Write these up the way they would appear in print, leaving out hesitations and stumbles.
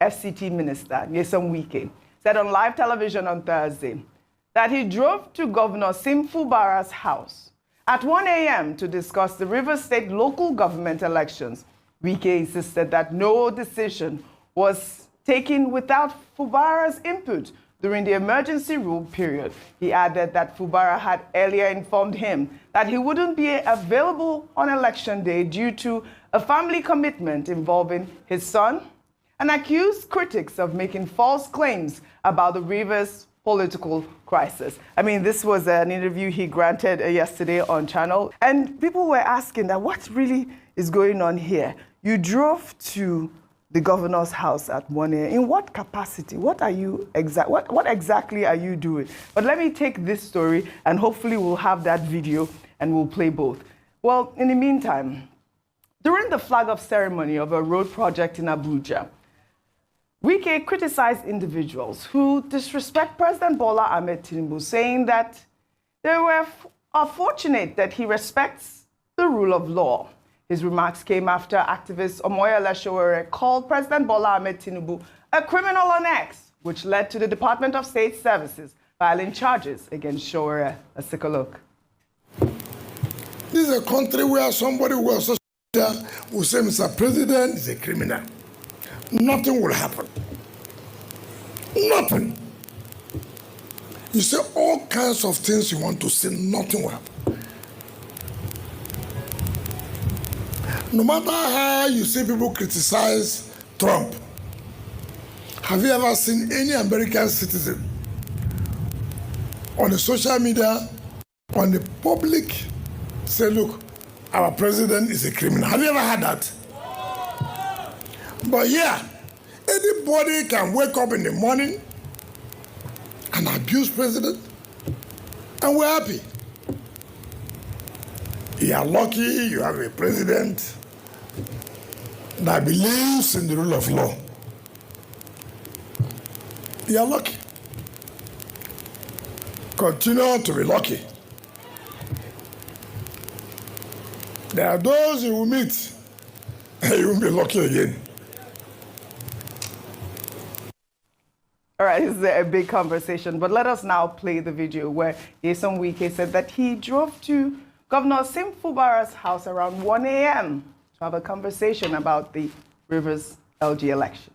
FCT Minister, Nyesom Wike, said on live television on Thursday that he drove to Governor Fubara's house at 1 a.m. to discuss the Rivers State local government elections. Wike insisted that no decision was taken without Fubara's input during the emergency rule period. He added that Fubara had earlier informed him that he wouldn't be available on election day due to a family commitment involving his son, and accused critics of making false claims about the Rivers political crisis. I mean, this was an interview he granted yesterday on Channel, and people were asking that what really is going on here? You drove to the governor's house at 1 a.m. In what capacity? What are you what exactly are you doing? But let me take this story, and hopefully we'll have that video and we'll play both. Well, in the meantime, during the flag-off ceremony of a road project in Abuja, Wike criticized individuals who disrespect President Bwala Tinubu, saying that they are fortunate that he respects the rule of law. His remarks came after activist Omoyele Sowore called President Bwala Tinubu a criminal on X, which led to the Department of State Services filing charges against Sowore. Let's take a look. This is a country where somebody who was will say Mr. President is a criminal. Nothing will happen. Nothing. You say all kinds of things you want to say, nothing will happen. No matter how you see people criticize Trump, have you ever seen any American citizen on the social media, on the public, say, look, our president is a criminal? Have you ever had that? But yeah, anybody can wake up in the morning and abuse president, and we're happy. You are lucky you have a president that believes in the rule of law. You are lucky. Continue to be lucky. There are those you will meet, and you will be lucky again. All right, this is a big conversation, but let us now play the video where Nyesom Wike said that he drove to Governor Fubara's house around 1 a.m. to have a conversation about the Rivers LG elections.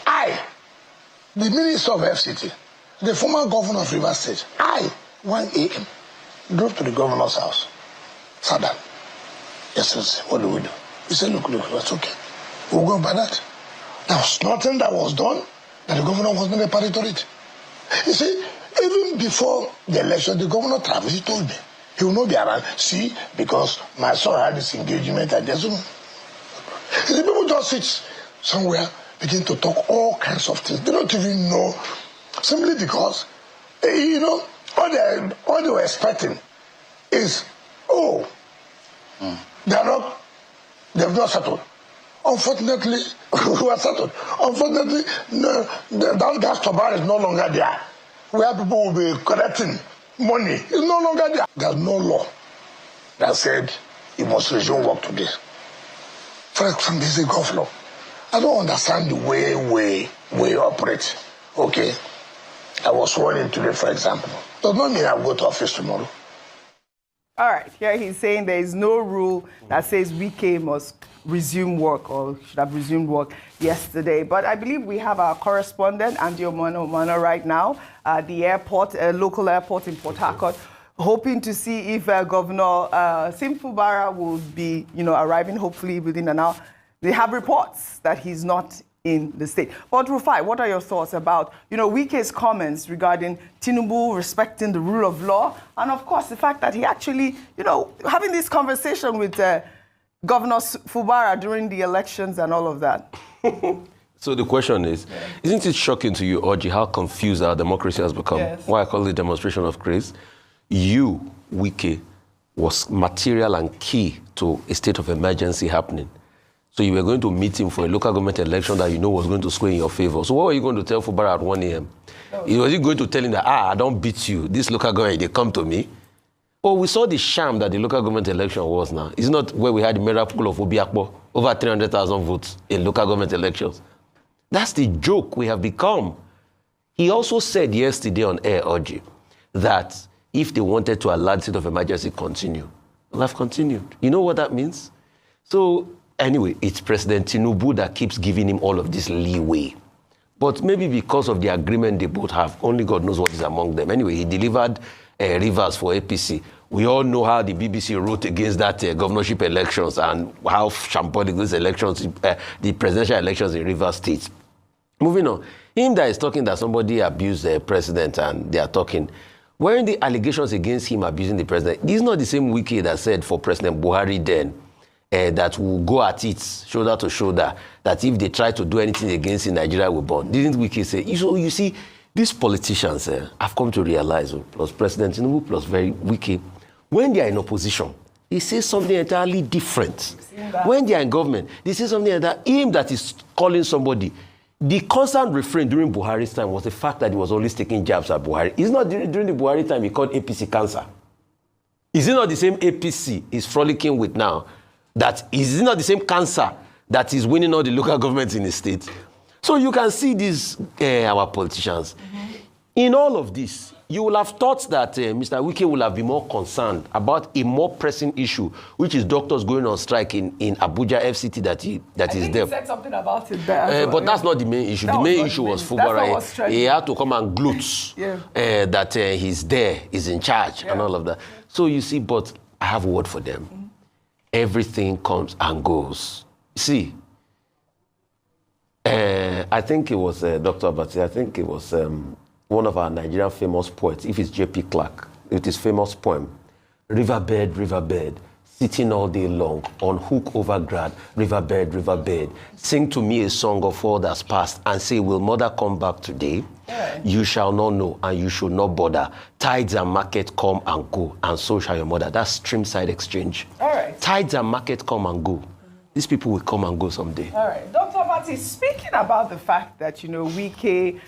I, the Minister of FCT, the former governor of Rivers State, 1 a.m., drove to the governor's house. Sat down. Yes, what do we do? He said, look, that's okay. We'll go by that. There was nothing that was done that the governor was not a party to it. You see, even before the election, the governor traveled. He told me he will not be around. See, because my son had this engagement at the Zoom. You see, people just sit somewhere, begin to talk all kinds of things. They don't even know, simply because, you know, all they were expecting is, they've not settled. Unfortunately, we are settled. Unfortunately, that gas turbine is no longer there. Where people will be collecting money is no longer there. There's no law that said you must resume work today. For example, this is a governor. I don't understand the way we operate. Okay? I was sworn in today, for example. Does not mean I'll go to office tomorrow. All right, here he's saying there is no rule that says Wike must resume work or should have resumed work yesterday. But I believe we have our correspondent, Andy Omano, right now at the airport, a local airport in Port Harcourt, hoping to see if Governor Fubara will be, arriving hopefully within an hour. They have reports that he's not in the state. But Rufia, what are your thoughts about, Wike's comments regarding Tinubu respecting the rule of law, and of course the fact that he actually, having this conversation with Governor Fubara during the elections and all of that? So the question is, isn't it shocking to you, Orji, how confused our democracy has become? Yes. Why I call it demonstration of grace? You, Wike, was material and key to a state of emergency happening. So you were going to meet him for a local government election that you know was going to score in your favor. So what were you going to tell Fubara at 1 a.m.? Was he going to tell him that, I don't beat you, this local government, they come to me? Oh, we saw the sham that the local government election was now. It's not where we had the miracle of Obiakpo, over 300,000 votes in local government elections. That's the joke we have become. He also said yesterday on air, Oji, that if they wanted to allow the state of emergency continue, they'll have continued. You know what that means? So anyway, it's President Tinubu that keeps giving him all of this leeway. But maybe because of the agreement they both have, only God knows what is among them. Anyway, he delivered Rivers for APC. We all know how the BBC wrote against that governorship elections and how shambolic those elections, the presidential elections in Rivers State. Moving on, him that is talking that somebody abused the president and they are talking, wearing the allegations against him abusing the president, this is not the same Wike that said for President Buhari then, that will go at it shoulder to shoulder, that if they try to do anything against him, Nigeria will burn. Didn't Wike say? You see, these politicians have come to realize, plus President Tinubu, plus very Wike, when they are in opposition, they say something entirely different. When they are in government, they say something that him that is calling somebody. The constant refrain during Buhari's time was the fact that he was always taking jabs at Buhari. It's not during the Buhari time he called APC cancer. Is it not the same APC he's frolicking with now? Is it not the same cancer that is winning all the local governments in the state? So you can see these, our politicians. Mm-hmm. In all of this, you will have thought that Mr. Wike will have been more concerned about a more pressing issue, which is doctors going on strike in Abuja FCT that is there. He said something about it there. But that's not the main issue. The main issue was Fubara. He had to come and gloat that he's there, he's in charge, and all of that. So you see, but I have a word for them. Mm-hmm. Everything comes and goes. See, I think it was Dr. Abati, I think it was one of our Nigerian famous poets, if it's J.P. Clark, with his famous poem, Riverbed, riverbed, sitting all day long, on hook over grad, riverbed, riverbed, sing to me a song of all that's past, and say, will mother come back today? Yeah. You shall not know, and you should not bother. Tides and market come and go, and so shall your mother. That's stream-side exchange. All right. Tides and market come and go. These people will come and go someday. All right. Dr. Abati, speaking about the fact that, Wike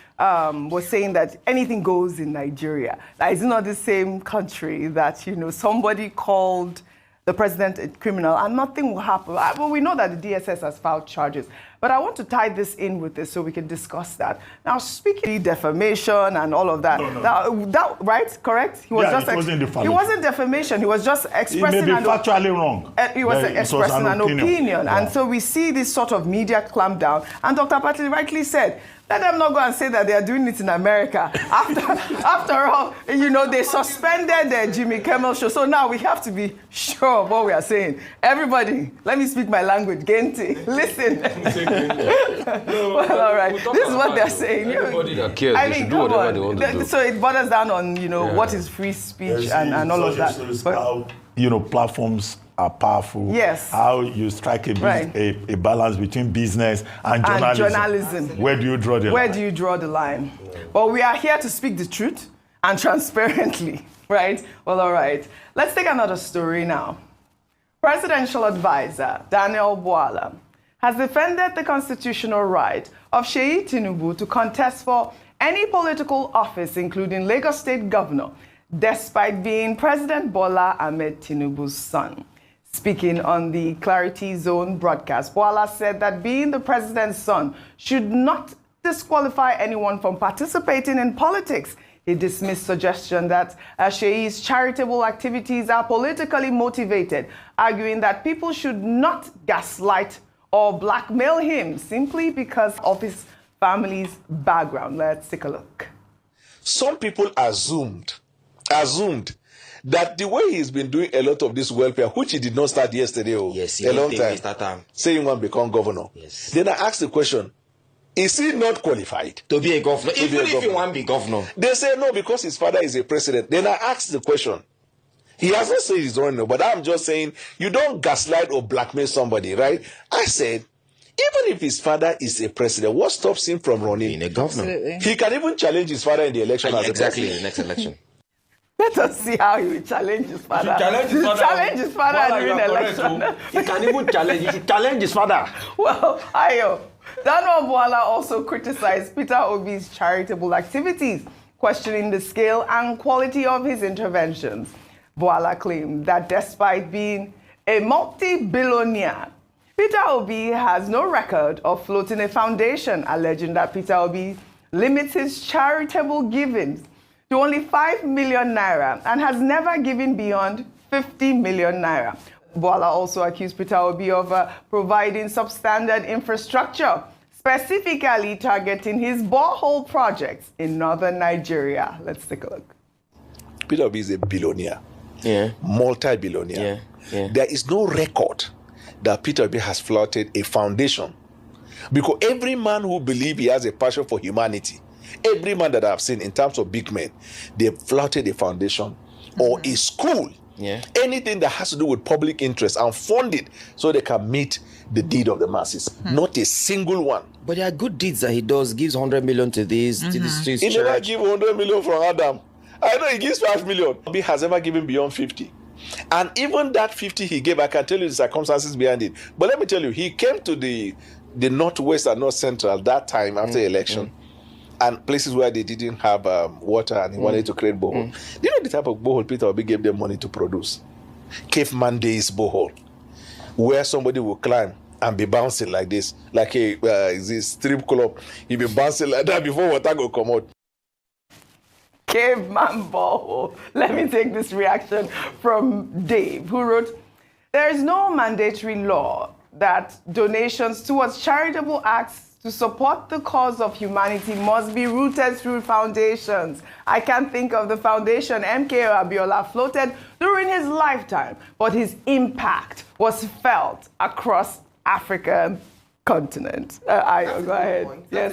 was saying that anything goes in Nigeria, that is not the same country that, somebody called the president a criminal and nothing will happen. Well, we know that the DSS has filed charges. But I want to tie this in with this so we can discuss that. Now, speaking of defamation and all of that, that right? Correct? He was it wasn't defamation. He was just expressing. He may be factually wrong. He was expressing an opinion. Yeah. And so we see this sort of media clampdown. And Dr. Abati rightly said, let them not go and say that they are doing it in America. After all, they suspended the Jimmy Kimmel show. So now we have to be sure of what we are saying. Everybody, let me speak my language. Gente, listen. Well, all right. This is what they're saying. Everybody that cares, they should do whatever they want to do. So it boils down on, what is free speech and all of that. How, platforms are powerful. Yes. How you strike a balance between business and journalism. Where do you draw the line? Where do you draw the line? Well, we are here to speak the truth and transparently, right? Well, all right. Let's take another story now. Presidential advisor Daniel Bwala has defended the constitutional right of Seyi Tinubu to contest for any political office, including Lagos State Governor, despite being President Bola Ahmed Tinubu's son. Speaking on the Clarity Zone broadcast, Bwala said that being the president's son should not disqualify anyone from participating in politics. He dismissed suggestion that Seyi's charitable activities are politically motivated, arguing that people should not gaslight or blackmail him simply because of his family's background. Let's take a look. Some people assumed that the way he's been doing a lot of this welfare, which he did not start yesterday, a long time, saying one become governor. Yes. Then I asked the question, is he not qualified to be a governor? Even if he won't be governor. They say no, because his father is a president. Then I asked the question. He has not said his own, but I'm just saying, you don't gaslight or blackmail somebody, right? I said, even if his father is a president, what stops him from running? Being a governor. Absolutely. He can even challenge his father in the election as exactly, in the next election. Let us see how he will challenge his father. Challenge his father during the election. He can even challenge. He should challenge his father. Well, Daniel Bwala also criticized Peter Obi's charitable activities, questioning the scale and quality of his interventions. Bwala claimed that despite being a multi-billionaire, Peter Obi has no record of floating a foundation, alleging that Peter Obi limits his charitable giving to only 5 million naira and has never given beyond 50 million naira. Bwala also accused Peter Obi of providing substandard infrastructure, specifically targeting his borehole projects in northern Nigeria. Let's take a look. Peter Obi is a billionaire, Yeah. multi-billionaire. Yeah. There is no record that Peter Obi has flouted a foundation. Because every man who believes he has a passion for humanity, every man that I've seen in terms of big men, they've flouted a foundation or a school. Yeah. Anything that has to do with public interest and fund it so they can meet the need of the masses. Not a single one. But there are good deeds that he does. Gives 100 million to this, to the streets. He never church. give 100 million from Adam. I know he gives 5 million. He has ever given beyond 50. And even that 50 he gave, I can tell you the circumstances behind it. But let me tell you, he came to the Northwest and North Central that time after election. And places where they didn't have water and he wanted to create borehole. Do you know the type of borehole Peter Obi gave them money to produce? Caveman days borehole, where somebody will climb and be bouncing like this, like a strip club. He'll be bouncing like that before water will come out. Caveman borehole. Let me take this reaction from Dave, who wrote, "There is no mandatory law that donations towards charitable acts to support the cause of humanity must be rooted through foundations. I can't think of the foundation MKO Abiola floated during his lifetime, but his impact was felt across African continent." Go ahead. Yes.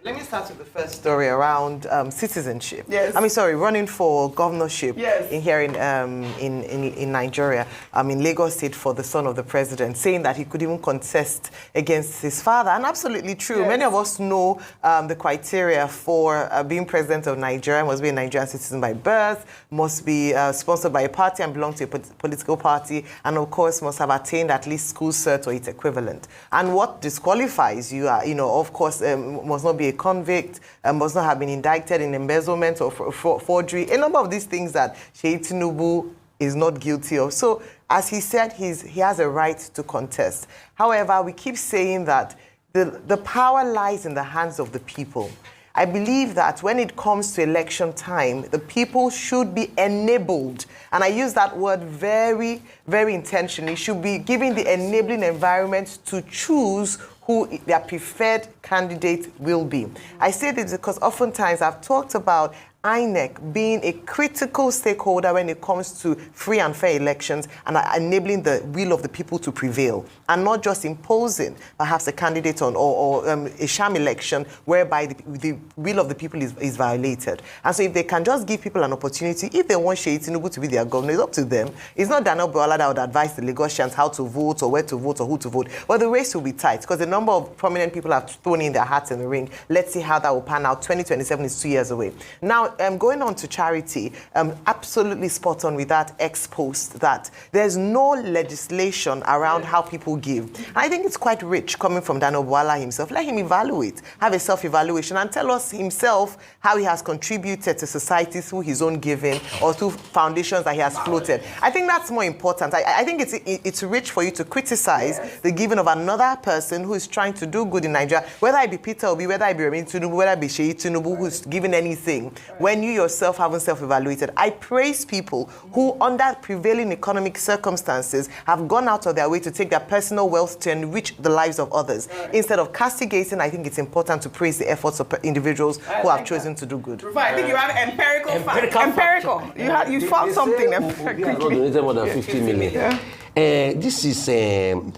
Let me start with the first story around citizenship. Yes. Running for governorship Yes. in Nigeria, in Lagos State for the son of the president, saying that he could even contest against his father. And absolutely true. Yes. Many of us know the criteria for being president of Nigeria. Must be a Nigerian citizen by birth, must be sponsored by a party and belong to a political party, and of course must have attained at least school cert or its equivalent. And what disqualifies you are, of course, must not be a convict, must not have been indicted in embezzlement or forgery, a number of these things that Sheyi Tinubu is not guilty of. So, as he said, he has a right to contest. However, we keep saying that the power lies in the hands of the people. I believe that when it comes to election time, the people should be enabled. And I use that word very, very intentionally. Should be given the enabling environment to choose who their preferred candidate will be. I say this because oftentimes I've talked about INEC being a critical stakeholder when it comes to free and fair elections and enabling the will of the people to prevail, and not just imposing perhaps a candidate on or a sham election whereby the will of the people is violated. And so if they can just give people an opportunity, if they want Sheyi Tinubu to be their governor, it's up to them. It's not Daniel Bwala that would advise the Lagosians how to vote or where to vote or who to vote. But the race will be tight because the number of prominent people have thrown in their hats in the ring. Let's see how that will pan out. 2027 is 2 years away. Now, going on to charity, absolutely spot on with that Exp0sed that there's no legislation around how people give. And I think it's quite rich coming from Daniel Bwala himself. Let him evaluate, have a self-evaluation and tell us himself how he has contributed to society through his own giving or through foundations that he has floated. I think that's more important. I think it's rich for you to criticize the giving of another person who is trying to do good in Nigeria, whether it be Peter Obi, whether it be Remi Tinubu, whether it be Sheyi Tinubu, who's given anything. When you yourself haven't self-evaluated. I praise people who, under prevailing economic circumstances, have gone out of their way to take their personal wealth to enrich the lives of others. Instead of castigating, I think it's important to praise the efforts of individuals who have chosen to do good. Rufia, I think you have empirical facts. Empirical. You found something empirically. Donated more than 50 million. This is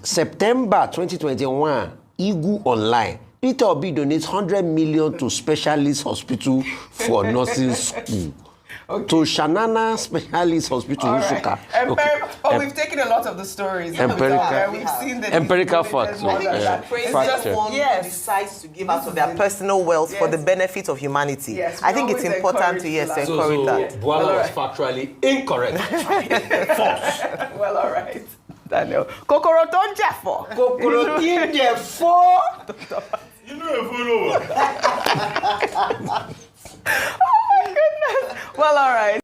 September 2021, Igu Online. Peter Obi donates 100 million to Specialist Hospital for Nursing School. Okay. To Shanana Specialist Hospital, Usuka. Right. We've taken a lot of the stories. We've seen the empirical facts. It's just one who decides to give out of their personal wealth for the benefit of humanity. Yes, I think it's important to encourage that. Bwala was factually incorrect. False. Well, all right. Daniel. Kokoro ton jeffo. Kokoro tin jeffo. You know, Oh my goodness. Well, all right.